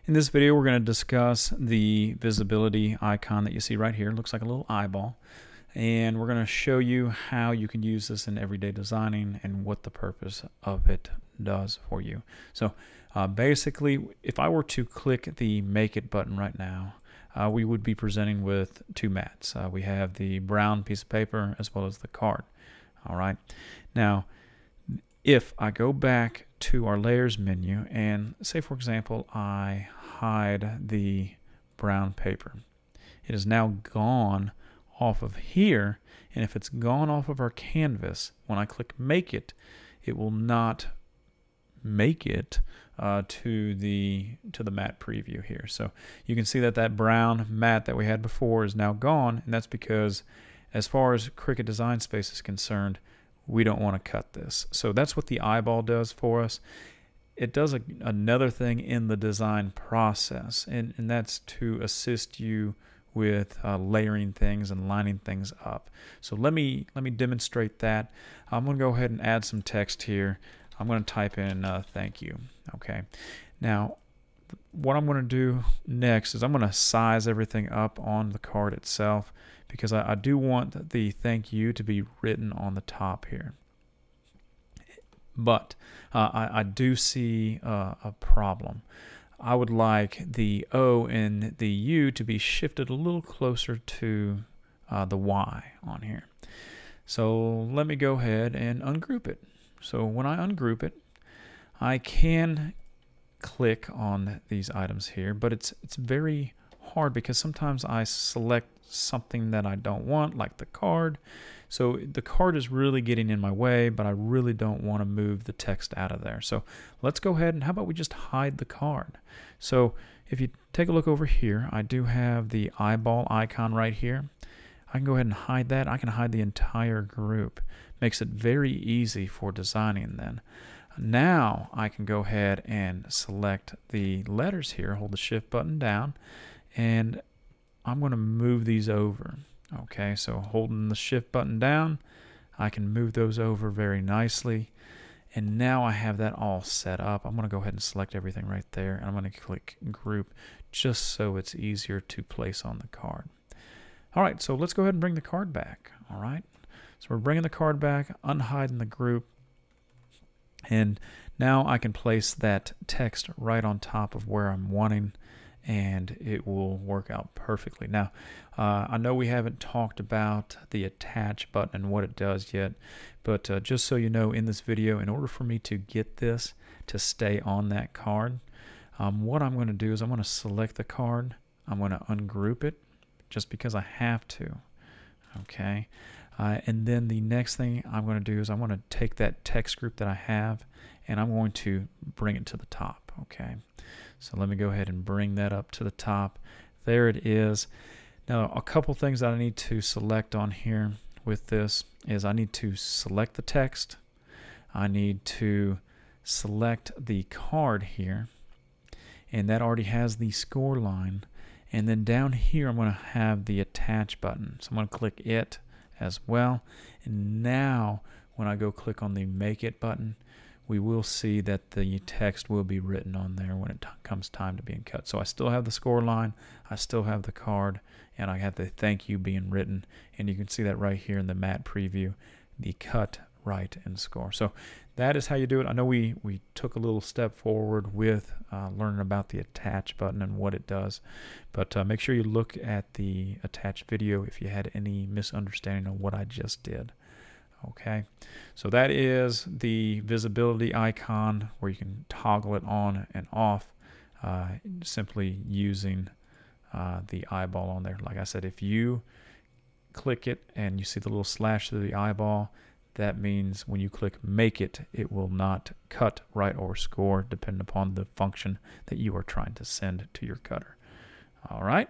In this video, we're going to discuss the visibility icon that you see right here. It looks like a little eyeball. And we're going to show you how you can use this in everyday designing and what the purpose of it does for you. So basically, if I were to click the Make It button right now, we would be presenting with two mats. We have the brown piece of paper as well as the card. All right. Now, if I go back to our layers menu and say, for example, I hide the brown paper, it is now gone off of here. And if it's gone off of our canvas, when I click Make It, it will not make it to the matte preview here. So you can see that that brown matte that we had before is now gone, and that's because as far as Cricut Design Space is concerned, we don't want to cut this. So that's what the eyeball does for us. It does another thing in the design process, and that's to assist you with layering things and lining things up. So let me demonstrate that. I'm going to go ahead and add some text here. I'm going to type in thank you. Okay. Now, what I'm going to do next is I'm going to size everything up on the card itself, because I do want the thank you to be written on the top here. But I do see a problem. I would like the O and the U to be shifted a little closer to the Y on here. So let me go ahead and ungroup it. So when I ungroup it, I can click on these items here, but it's very hard because sometimes I select something that I don't want, like the card. So the card is really getting in my way, but I really don't want to move the text out of there. So let's go ahead and how about we just hide the card? So if you take a look over here, I do have the eyeball icon right here. I can go ahead and hide that. I can hide the entire group. Makes it very easy for designing then. Now I can go ahead and select the letters here, hold the shift button down, and I'm going to move these over. Okay, so holding the shift button down, I can move those over very nicely. And now I have that all set up. I'm going to go ahead and select everything right there, and I'm going to click group just so it's easier to place on the card. All right, so let's go ahead and bring the card back. All right, so we're bringing the card back, unhiding the group, and now I can place that text right on top of where I'm wanting, and it will work out perfectly. Now, I know we haven't talked about the attach button and what it does yet, but just so you know, in this video, in order for me to get this to stay on that card, what I'm going to do is I'm going to select the card, I'm going to ungroup it, just because I have to. Okay, and then the next thing I'm going to do is I'm going to take that text group that I have, and I'm going to bring it to the top. Okay, so let me go ahead and bring that up to the top. There it is. Now, a couple things that I need to select on here with this is I need to select the text. I need to select the card here, and that already has the score line. And then down here, I'm going to have the attach button. So I'm going to click it as well. And now when I go click on the Make It button, we will see that the text will be written on there when it comes time to being cut. So I still have the score line, I still have the card, and I have the thank you being written. And you can see that right here in the matte preview, the cut, write, and score. So that is how you do it. I know we took a little step forward with learning about the attach button and what it does, but make sure you look at the attached video if you had any misunderstanding of what I just did. Okay, so that is the visibility icon where you can toggle it on and off simply using the eyeball on there. Like I said, if you click it and you see the little slash through the eyeball, that means when you click Make It, it will not cut, write, or score depending upon the function that you are trying to send to your cutter. All right.